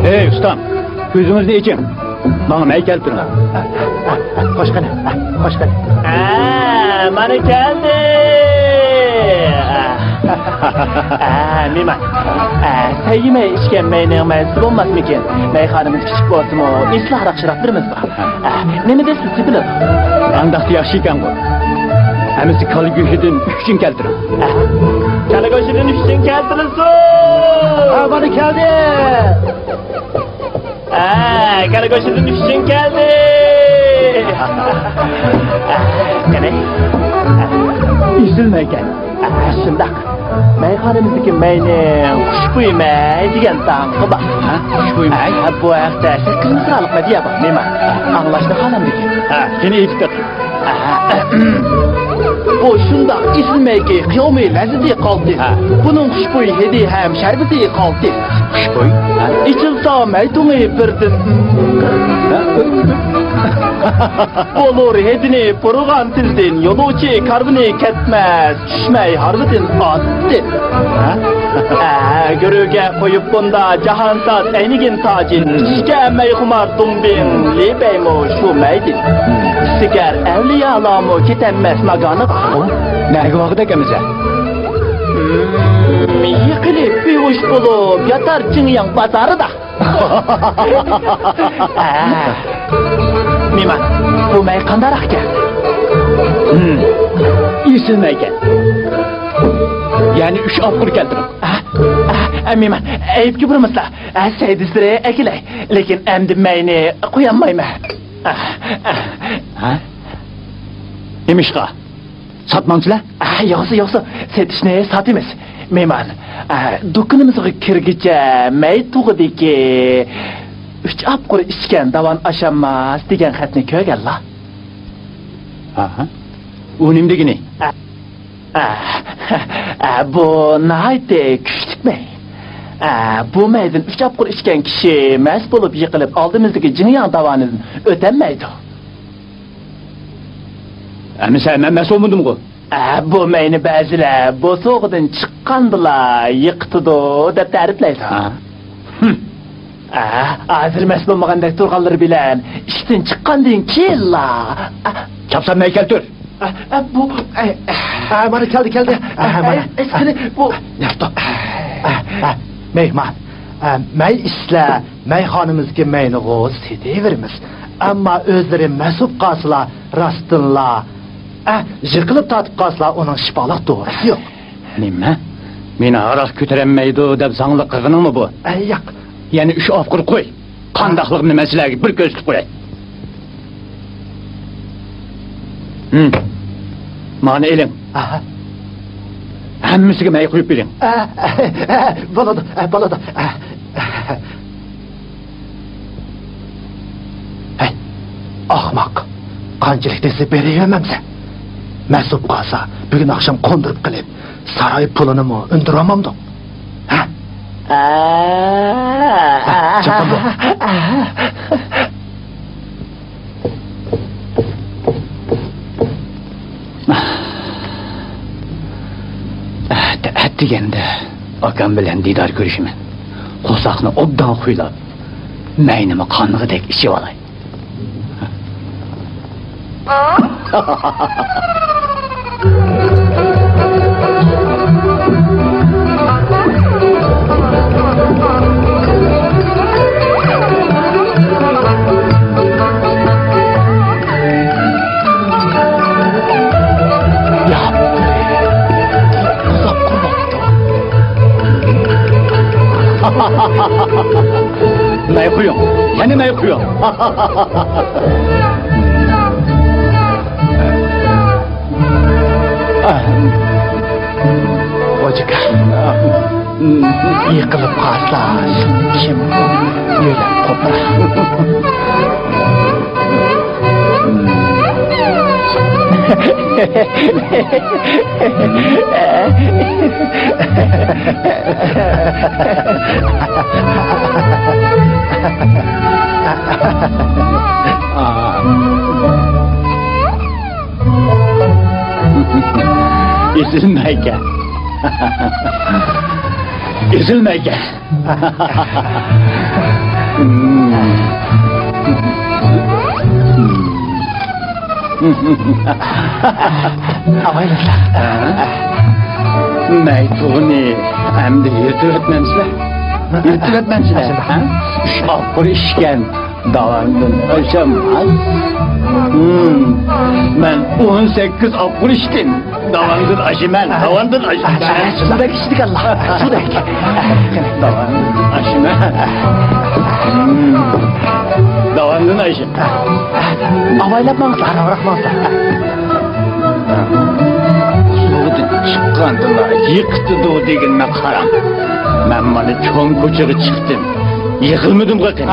Hey ustam, gözünüzü için. Bana mey keltirin. Hoş geldin. Hoş geldin. Bana geldi. Mimar, sen yeme içken meyneğin mensup olmaz mı ki? Meyhanemiz küçük olsun o, misli harak şaraplarımız var. Ne mi desin Sibilim? Andaqda yaxşı iken bu. Hemisi kalı göşedin üçün keltirin. Kalı göşedin üçün keltirinsin. Bana geldi. Kalı göşedin üçün geldi. Ne? Üzülmeyken. Şundak. Meyhanemizdeki meyneğin kuşbuyu mey deyen dağınığı bak. Kuşbuyu mey? Bu ayakta 8 mısralık mı diye bak Mimar. Anlaştık halam deki. Seni iyi tutar. Bu şunda isilmeyki kıyamı lezzeti kaldı. Bunun kuşbuyu hedi hem şerbeti kaldı. Kuşbuy? İçilsa meydunu birdin. Olur hedini purugan tildin. Yoluçi karbını ketmez. Düşmey harbidin attın. Görüge koyup bunda cahansat eynigin tacin. İçke meyhumar dumbin. Libeymo şu meydin. Siker evliyalamı kitenmez maganı var. Nerede vakit ekemize? Yıkılıp bir uç bulup yatar Çinyan pazarı da. Mimar, bu mey kandarak gel. Üzülmeyken. Yani 3 apur keltirin. Mimar, eyip gibi mısla? Seydisire ekiley. Lekin emdi meyni koyanmayma. Demişka. Satmansıla? Yoksa, setişneye satımız. Mimar, dükkanımızı kirgice mey tuğdiki... 3 apur içken davan aşamaz degen xatni köy gel la. Aha. Unimdegini. Bu nahayde küçük mey. Bu meydin 3 apur içken kişi mes bulup yıkılıp aldığımızdaki ciniyan davanızın ödenmeydi. Sen ben mes olmadım bu. Bu meyni bazılar bu soğudun çıkkandılar yıktıdı dep tarifleydi. Hazır mes bulmagandek turganlar bilen işten çıkkan deyin ki la. Çapsan mey keltir. Bu... Bana geldi. Eskili bu... Meyman. Mey isle meyhanımızki meyniği sedeverimiz. Ama özleri mesup kasla rastınla. Jırkılıp tatıp kasla onun şifalık doğrusu yok. Nime? Mine aras kütürenmeydi dep sanlık kırgının mı bu? Yok. Yani 3 apur koy. Kandaklığını meseleyi bir gözlük koy. Mane elin. Hemmisiga mey koyup bilin. Baladı. Hey, ahmak. Kancılık desi beriyememse. Mesup kalsa, bugün akşam kondurup kılıp, saray pulunu mu öndürememdim. Çıktım bu. Degende akam bilen didar görüşümü. Kosakını obdan kuylap, meynimi kanlığı dek işi olay. Mey koyuyorum, yani mey koyuyorum. Ocak. Yıkılıp kasla, kim öyle kopar. Üzülmeyken. Üzülmeyken. Avaylaslar. Meytuğuni hem de yırtır etmemizler. Yırtır etmemizler. Şapır işken davandın aşamaz. Ben 18 apur içtim. Davandın aşımen, davandın aşımen. Sudak içtik Allah. Sudak. Davandın aşımen. Davandın aşı. Avaylapmamızlar. Avrakmamızlar. Soğudu çıkkandılar, yıktı o deginme karam. Ben bana çoğun koçağı çıktım. Yıkılmadım zaten.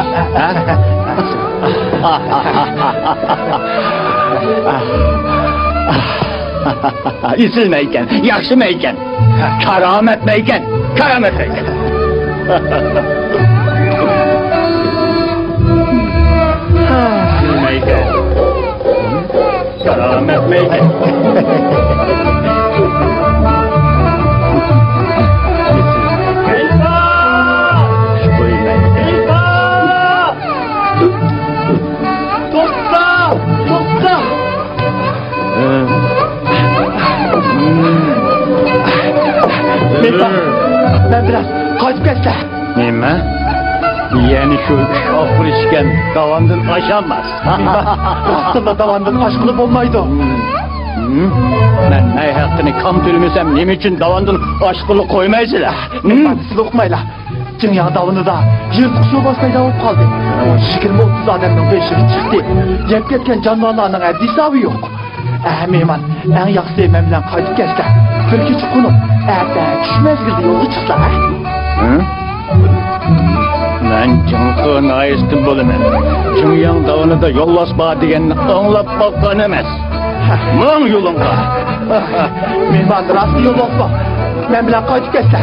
İsilmeyken, yakşımeyken, kerametmeyken, kerametmeyken. İsilmeyken, kerametmeyken. Ben biraz kaçıp geçse. Neyme? Yani şu şoför işken davandın aşamaz. Aslında davandın aşkılıp olmaydı. Ben ne hakkını kam türmesem ne için davandın aşkını koymayızlar? Ben sizi okumayla. Dünya davını da yırtık su basmayla olup kaldı. 20-30 adamın beşiği çıktı. Yep ketken canlılarının hesabı yok. Meyman, en yaxşı bilen kayıp geçse. Bir küçük kunup, düşmez girdi yolu çıksa. Ben cınkı naistim bölümüm. Dünyanın davını da yollasma diyenini anlap bakan emez. Mınan yolunga. Meyman, rastı yol olsa. Ben bilen kayıp geçse.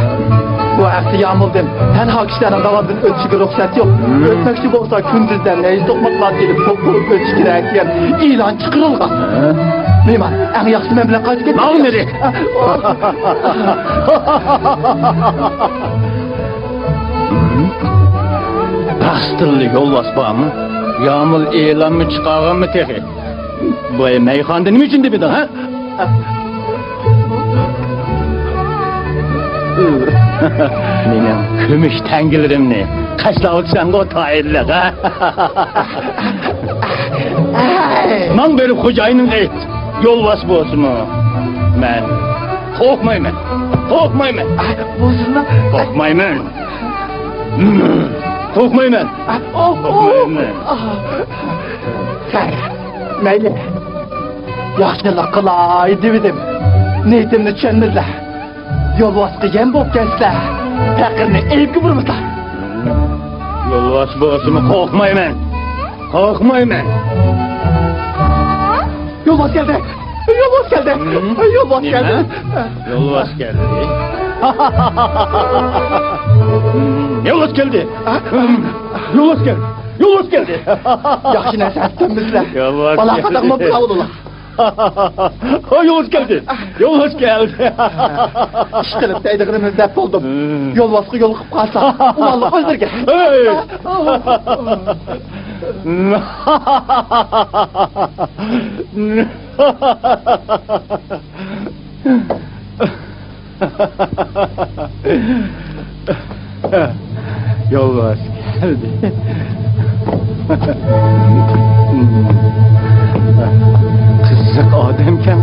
Bu aksi yağmıldım. Tenha kişilerin davadın ölçüge ruhsat yok. Ölçmekçi olsa kündüzden neyi sokmaklar gelip toplup ölçü girerken ilan çıkırılgan. Meyman, en yaxşı ben bilen kayıp geçse. Mal nere? Bastırlı yol basbağı mı? Yağmur ilan mı çıkargan mı teki? Bu meyhanda ne için de bir daha? Benim kümüş tengilerimni kaçlavutsan o tayirlik ha? Man benim hocayının et yol basbağısı mı? Ben korkmayım. Korkmayım. Bozulma. Korkmayım. Korkmayım. Korkmayım. Meyli. Yaşlılık kılaydı bidim. Neytimni çönmüzler. Yol baskı yem bop gençler. Tekirini eğip vurmuşlar. Yol basbağısı mı? Korkmayım. Korkmayım. Yol bas geldi. Yol bas geldi. Yol bas geldi. Yol bas geldi. Yol bas geldi. Yol bas geldi. Yol bas geldi. Yaxşı nəsə etdinmizlər. Yol bas Bala geldi. qadağıma bravo ola. Yol bas geldi. Yol bas geldi. İşqilib dəydiğimiz dəp oldum. Yol baskı yol qıb qalsa. Ulanlı öldürgə. Hey! Yol bas geldi. Kızık Ademken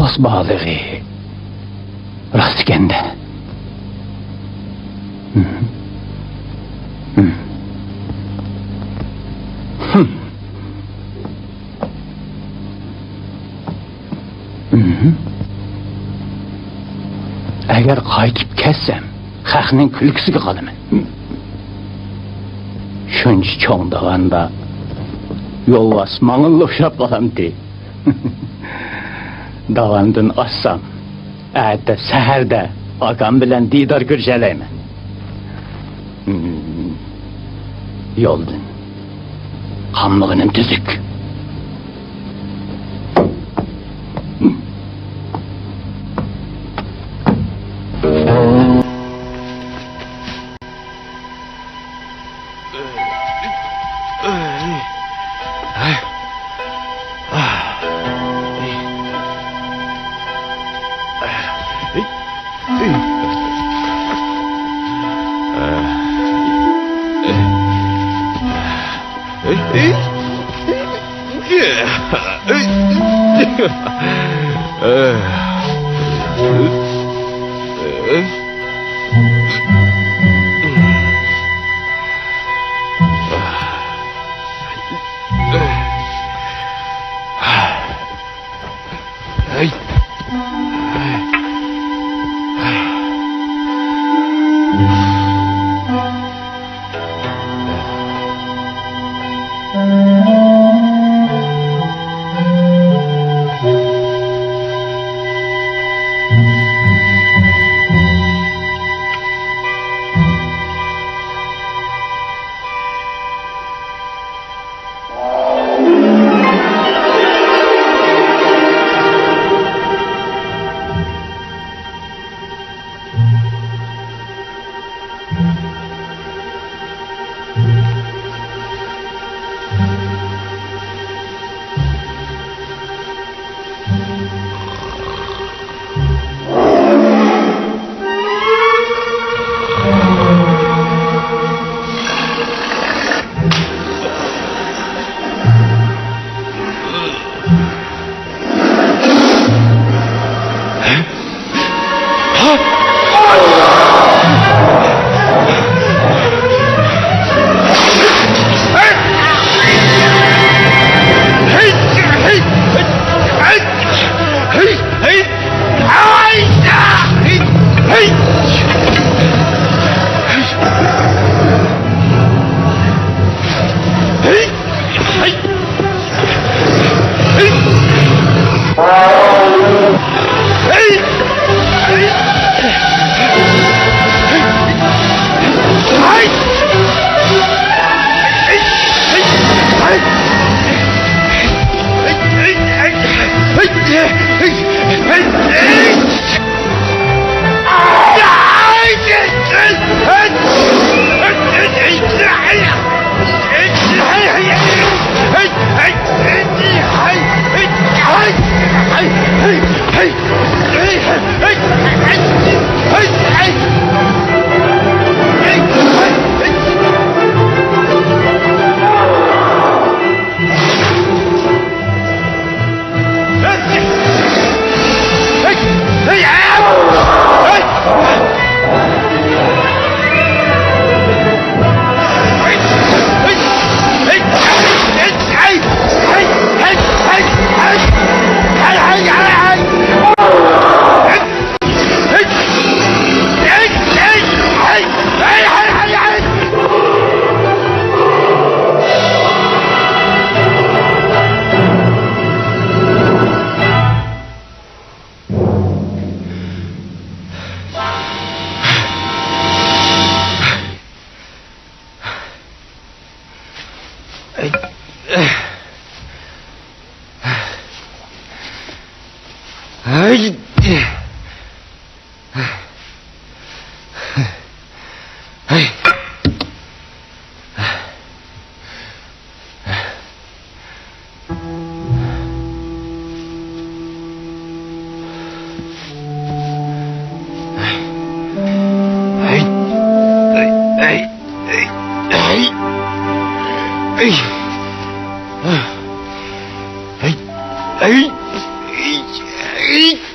yollas balığı. Rast kende. Eğer kaytıp kessem, xalqning kulgisiga qolaman. Shuncha cho'ngdaganda yollas mang'illi o'xshab qolamdi. Davandan ossam, erta saharda akam bilan diydor ko'rishalayman. Yo'ldan qamlig'inim tuzuk. Hey!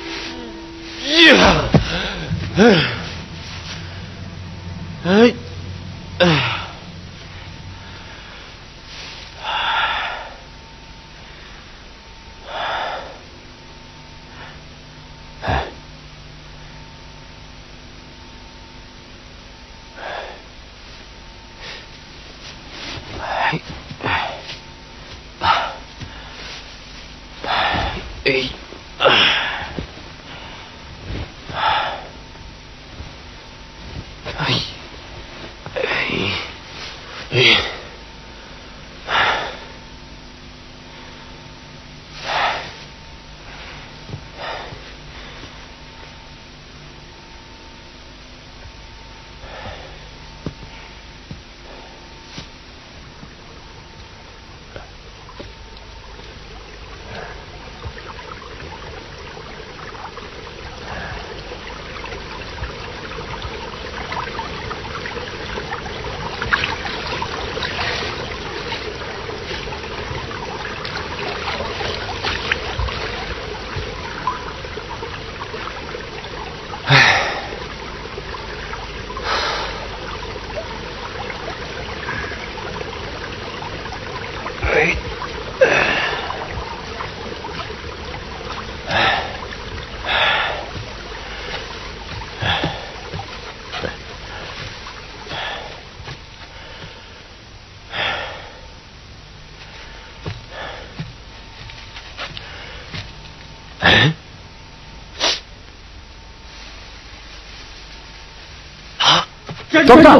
To'xta!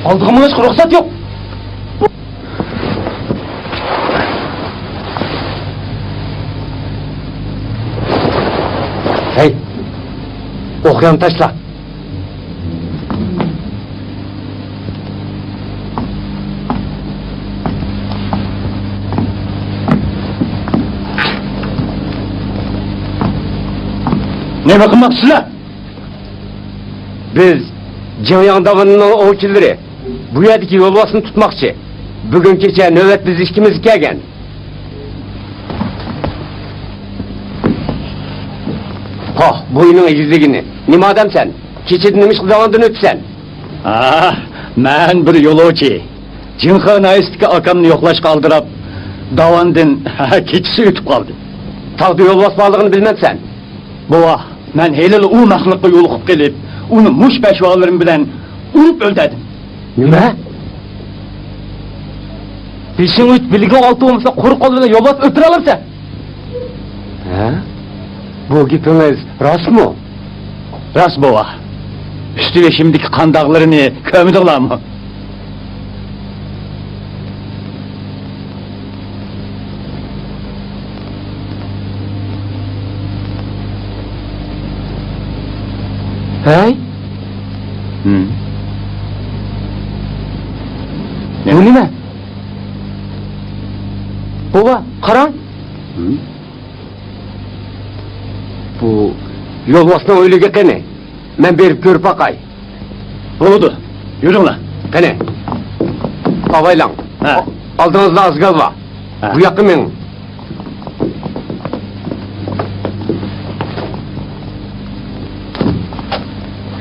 Oldimga chiqib ruxsat yo'q. Hey! O'qiyam tashla. Nima qilmoqchisizlar? Biz Jingyang davanining ovchilari bu yerdagi yo'lboshni tutmoqchi. Bugun kecha navbat biz ikkimiz kelgan. Ha, bo'yining egizligini. Nima odamsan? Kechada nima ish qilgandan o'tsan? Men bir yo'lovchi. Jinxa Naistga akamni yo'qlashga aldirab, davandan kechasi o'tib qoldi. Tog'da yo'lbosh borligini bilmabsan. Bova, men helal u maxluqqa yo'liqib kelib, uni mush peshvolarim bilan urib o'ldirdim. Nima? Beshing o't bilgan olti bo'lmasa quruq qol bilan yo'lbosh o'tira olarsan. Ha? Bu gapingiz rostmi? Rost bova. Üstüne şimdiki kan dağlarını kömdüler mı? Hey? Ne? Bu nima? Baba, qarang. Bu yo'lboshning o'yliga qani. Men berib ko'rib baqay. Oldu. Yürün lan. Qani. Avaylang. Ha. Oldingizda azgal bor. Ha. Bu yoqqa men.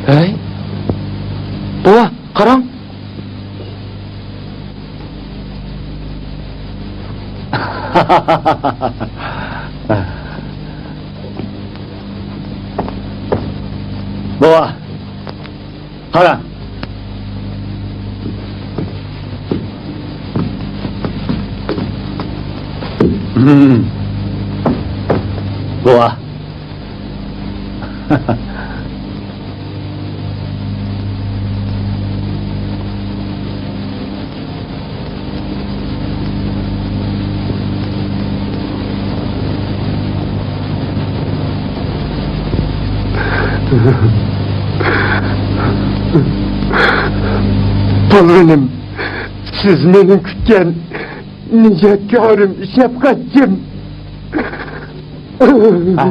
Hey? Baba, qarang. Baba. Hala. Baba. Balvanım, siz benim kütken nicekarım, şefkatçim.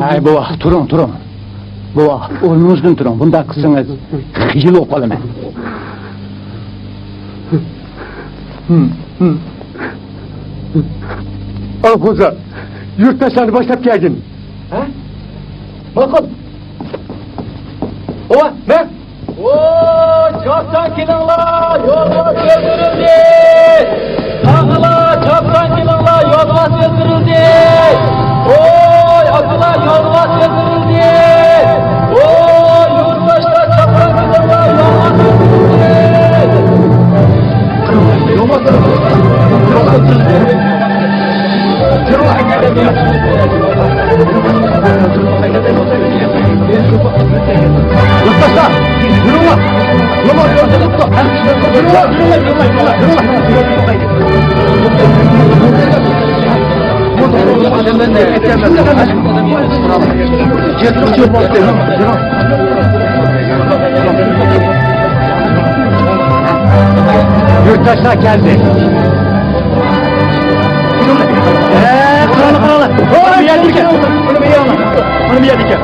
Ay baba, turun. Baba, o'rningizdan turing. Bunda qilsangiz yil o'qib qolaman. Alpoza, yurttaşlarını başlap geldin. Ha? Ma'qul. Nova, ne? Oo, çoktan kilinglar, yolga söndürüldü. Ağalar, çoktan kilinglar, yolga söndürüldü. Oy, akalar, yolga söndürüldü. Oy, yurttaşlar, çoktan kilinglar, yolga söndürüldü. Yurttaşlar! Yürü lan! Yollar yolda tuttu! Yürü lan! Yurttaşlar geldi. Kralı. Onu bir yer diker. Onu bir yer alın. Onu bir yer diker.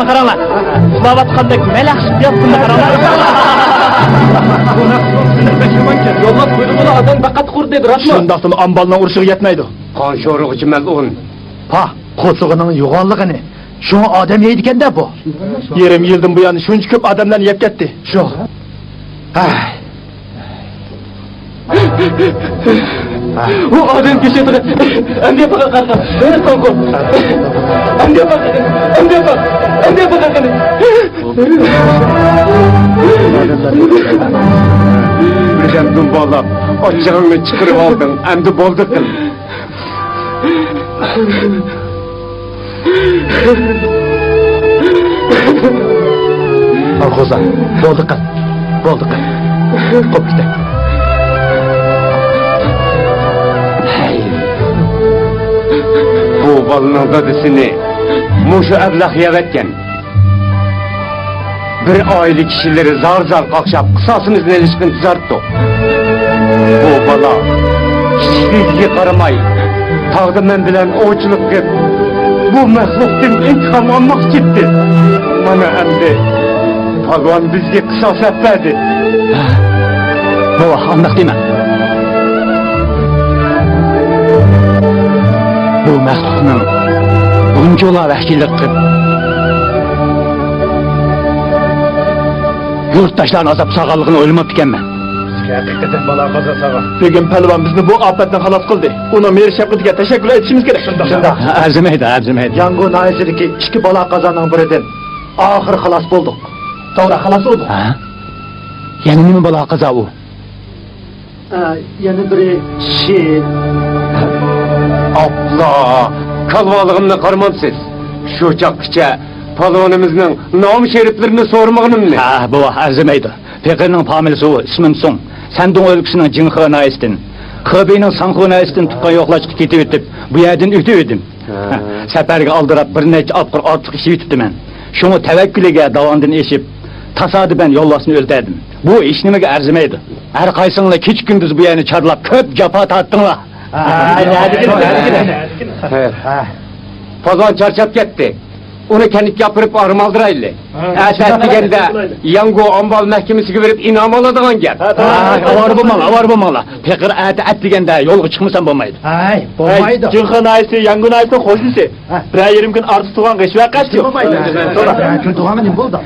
Karanlar. Babatkandak melekşip yaptın da karanlar. Yollar kuyruğunu adam bakat kur dedi. Şundaqtım ambalına uruşuğu yetmeydi. Kan şoruğu içmez un. Pa, koçuğunun yoğanlığını. Şunu adam yeydiken de bu. 20 yıldan bu yana şunca köp adamlarını yep gitti. Şu. O adam geçiyordu. Emdiye bakar kalkan. Öyle konku. Emdiye bakar. Emdiye bakar kalkan. Birden dumbalap, açığını çıkırıp aldın, emdi boldurdun. Al koza, bolduk kal. Kop işte. Bu balının dadısını muşu əbləx yevetken bir aile kişileri zar kalkşap kısasımızın ilişkin düzeltti. Bu bala hiçbirliği karamay tağda men bilen oğuçuluk gip bu mehluktin intikam almak gitti. Bana emdi Pagvan bizge kısas etmedi. Baba anlaq deyman. Bu məxluqның bunca ola vəhşilik qıb yurttaşların azap sağallığını oylamap iken mən. Hakikaten bala kaza sağa. Bugün pəhlivan bizni bu afətdən xalas qıldı. Ona meri şəfqətiga təşəkkür etişimiz gerek. Şunda. Ərziməydi. Yango naizideki iki bala kazanın birinden. Ahır halas bulduk. Sonra halas oldu. Ha? Yani nima bala qaza u? Yani biri Abla, kalvalığımla karmam siz. Şu çakçı palonumuzun nam şeriflerini sormağınım ne? Ha, bu ərziməydi. Pekirinin pamilisi o, ismim Son. Səndun ölküsünün cinxı naistin. Xıbeynin sanxı naistin tutqan yoxlaşqı ketib ötüb, bu yerden ütüb ödüm. Səpərgə aldırab bir neçə apqır artıq işi ütübdü mən. Şunu təvəkküləgə davandın eşib, tasadübən yollasını öldərdim. Bu iş niməgə ərziməydi. Hər qaysınla kiç gündüz bu yerini çarlap köp capa tattınla. Palon çarçap gitti. Onu kendik yapırıp armaldıraylı. Ertestigende Yango Ambal Mahkemesi'ne verip inam aladığın gel. Avar bulmalı. Pekir ettigende yolga çıkmışsan bulmaydı. Ay, bulmaydı. Cinxı naisi, Yango naisi hoşlusu. Bir 20 gün artı tuğan geçi ve kaç yok. Sonra. Çünkü tuğanın buldu.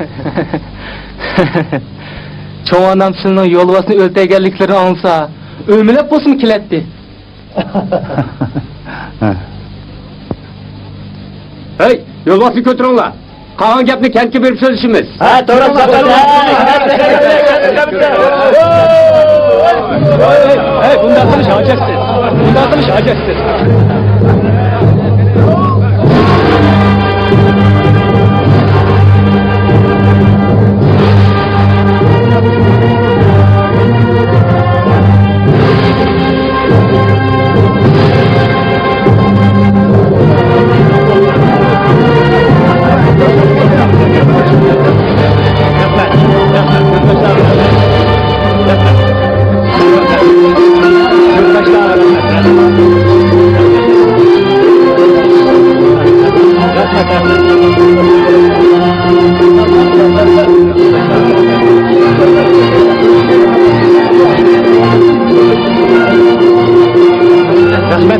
Çoğu adam senin yolvasını öltegelliklerini ansa, ömülep olsun kiletti. Hey, yolbası götürün la. Kalan gapni kentke verip sözüşümüz. Ha, doğru sakın. Hey, bundan sonra şahacetsiniz.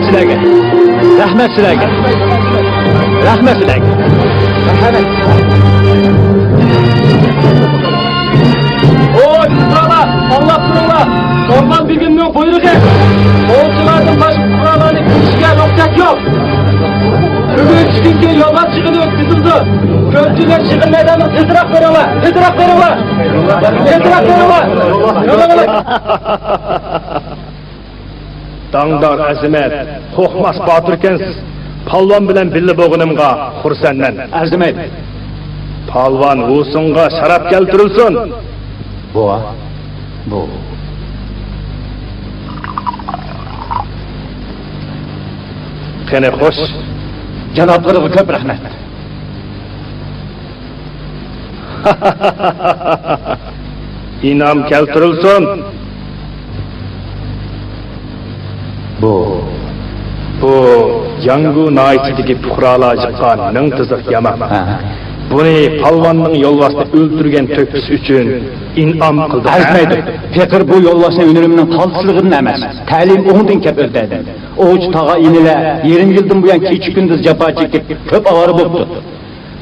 sizlarga. Rahmat sizlarga. Rahmat sizlarga. Oy, buralar, anlap dururlar. Orman bir günün buyruğu. Oğulculardan başka buralarını kişiye noktak yok. Bugün çıkınca yola çıkılıyor kızıldı. Köprüler çıkılmadan tezrak veriyorlar. Tezrak veriyorlar. Tezrak veriyorlar. Yola. Dağdar azimet, toxmas batırkensiz. Palvan bilen billi boğunumga xursenden. Azimet. Palvan usunga şarap keltirilsin. Bu. Qani xoş. Janoblarga ko'p rahmat. İnam keltirilsin. Bu Yangu naitidagi puhralar jiqqan ming tiziq yamak. Buni palvonning yo'lboshida o'ldirgan to'kis uchun in'om qildi. Aytmaydi. Fikr bu yo'lboshning unumning qolsizligidan emas. Ta'lim o'ngdan kep o'tadi. Oğuç tağa iniler 20 yıldan bu yan keçi gündüz japa çekip köp avarı boptu.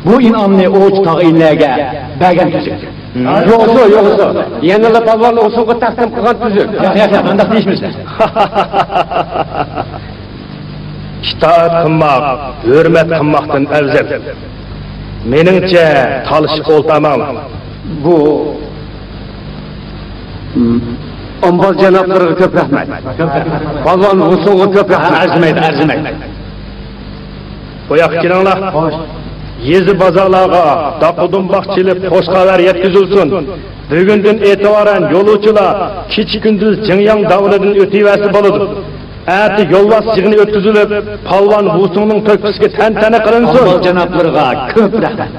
Bu in'omni oğuç tağa inilerge bergen tüzük. Yoksa. Yanıla palvonning usulga taqdim qilgan tüzük. Yo'q, qanday deyishmisizlar? Kitoat qilmoq, hurmat qilmoqdan afzal. Meningcha talishib o'ltamam. Bu Ombol janoblarga ko'p rahmat. Palvon usulga ko'p rahmat. Arzimaydi. Bu yoqqa kelinglar. Yezi bozorlarga daqudumboqchilik qo'shqalar yetkazilsin. Bugundan e'tiboran yo'lovchilar kecha kunduz Jingyang davridan o'tayversa bo'ladi. Ati yo'lbos yig'ini o'tkazilib, palvon Vusunning to'kisiga tantana qilinsin. Ombol janoblarga ko'p rahmat.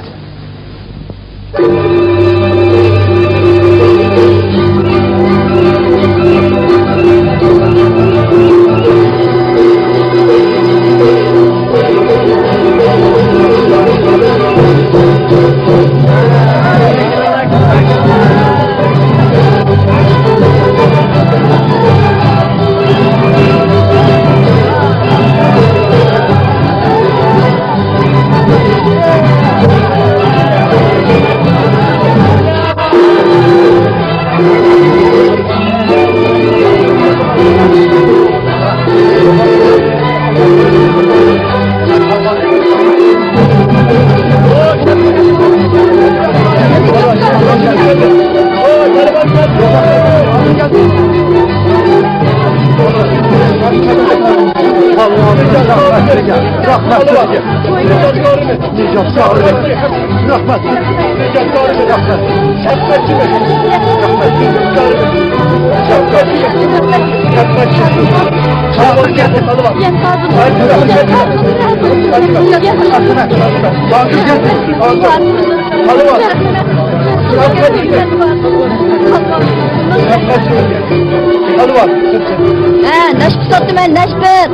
Neşp sattım ben Neşpet.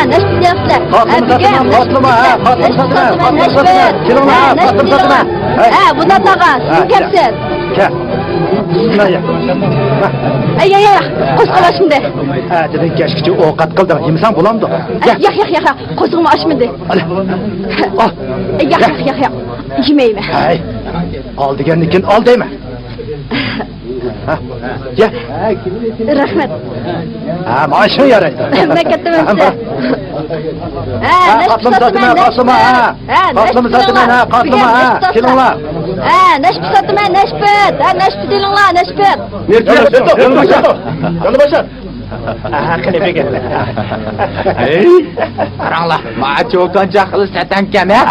Neşp yaptılar. Bundan dağa siz kepsiz. Ay. Qo'shqala şimdi. Dedin keşkici ovqat qildim. Yemsam bo'lamdi. Yo'q. Qo'zig'imni ochmadi. Yo'q. Yemayman. Hay. Al degandan al deyman. Ya. Rahmat. Maaşın yaraydı. Maktabimizda. Qatlım satıma. Qatlım satıma. Kelinglar. Neşp satıma, Neşpet. Neşp delinglar, Neşpet. Yolbaşı. Qani begim. Qaranglar, ma cho'kan jahli satan kam ha.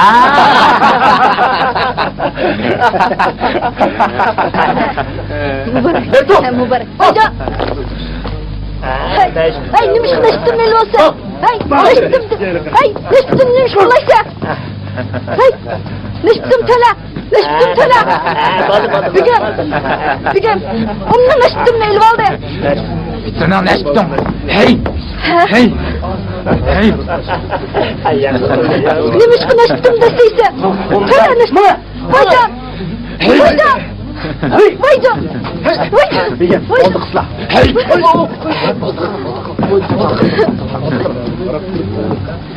Mubarak. Hadi. Ay, nima qilishdim men bo'lsa? Ay, nishdim nima qilaysa? Ay, nishdim tala. Begim. Onni nishdim men oldi. Bitana nishdim. Hey. Nima qilishdim desaysa? Tala nishdim. Hadi. Vaycan! Vaycan! Bilgen, oldu kızla.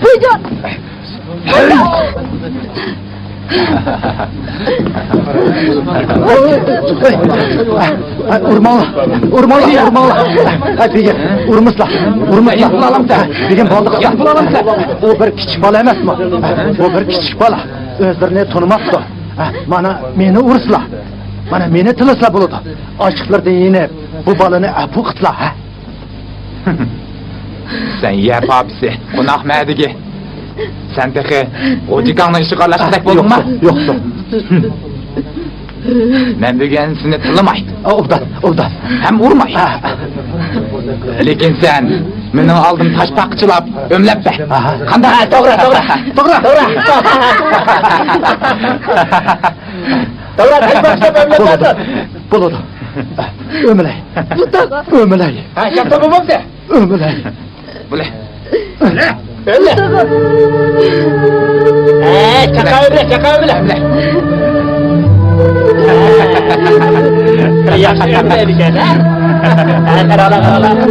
Vaycan! Urmalı. Bilgen, urmusla. Bilgen, oldu kızla. O bir küçük bala emas mı? O bir küçük bala. Özlerini tanımaptı. Meni ursla. Mana meni tilasla buludu. Açıklarda yine bu balını apu kıtla. Sen yap abisi, konak mədigi. Sen peki o cikanla işi karlaştık buldun mu? Yoktu. Ben bugün tılımay. Obdan. Hem vurmay. Lekin sen meni aldım taş pakçılap, ömlep be. Kanda? Doğru. Davra taş pakçılap ömlep. Buludu. Ömüley. Ömüley. Ha, şapta babam de. Ömüley. Bu ne? Öyle. Çaka öyle. Yaxşı ömleydik hele. Rahat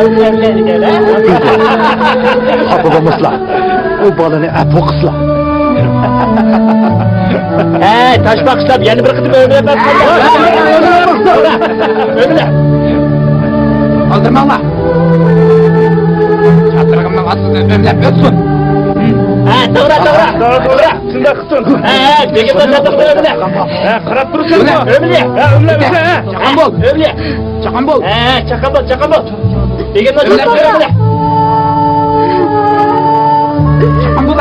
ömleydik hele. Babamızla. O balını apu kısla. Taş pakçılap yeni bir kızım ömlep. Ömle. Aldırma Allah. Çatırgımdan asıl ömlep ötsün. Doğra. Şunda kıtın. Begim de çatırgı ömle. Kırat durursun mu? Ömle. Çakan bol. Ömle. Çakan bol. Çakan bol. Begim de çatırgı ömle. Çakan bol.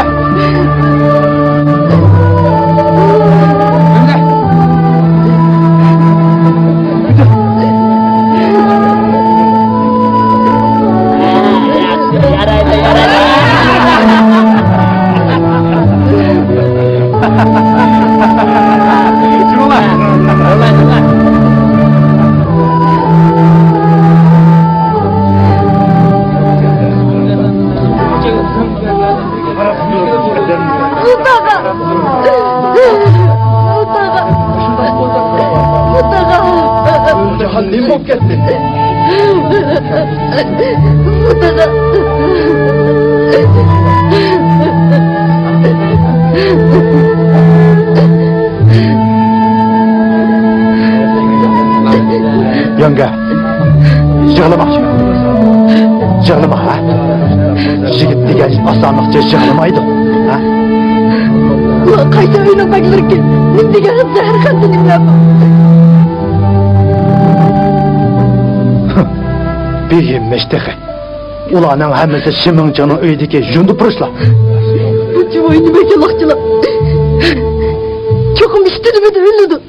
Annem bok gitti. Yenge, yığılma ha. Yigit degan osonlikcha yig'ilmaydi. Ha? Qayta o'ynamaglarga nim degan zahar qanday nimlar? Beyim meşteki. Ulanın hemisi Şimincan'ın öydeki yündü pırışla. Bu çıvayı nime çalakçılar. Çokum iştirime de öldürdü.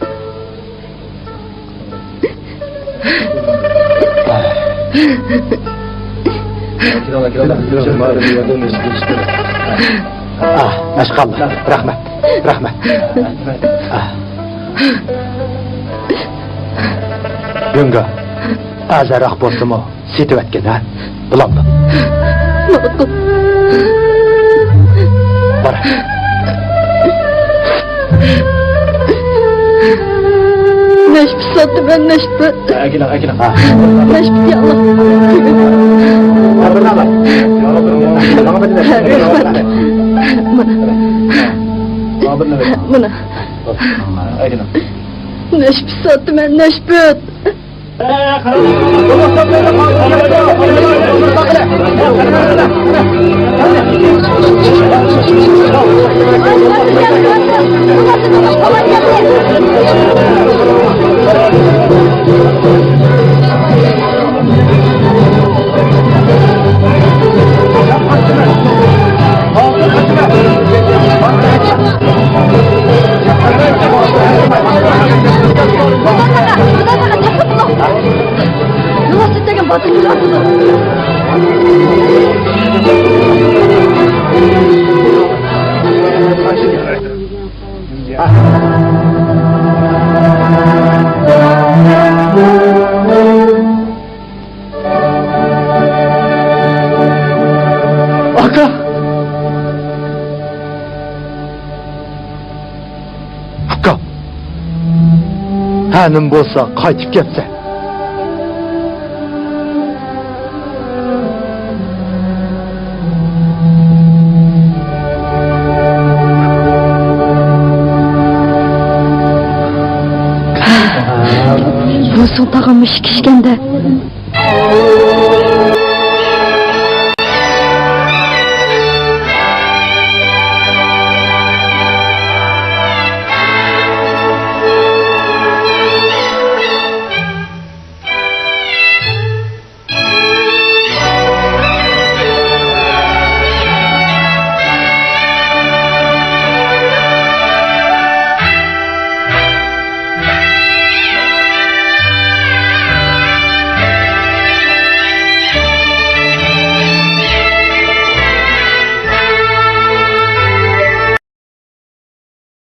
Aşkallah, rahmet. Yenge, azarak bolsa mı? Setip etken ha? Bulamdı. Maqul. Bara. Neşp sattı ben neşp. Akila. Neşp ya Allah. Mana. Neşp sattı ben neşp. Yavaş degan batırlar bunu. Mənim bolsa qaytib ketsən. Yosun tağım işkişkende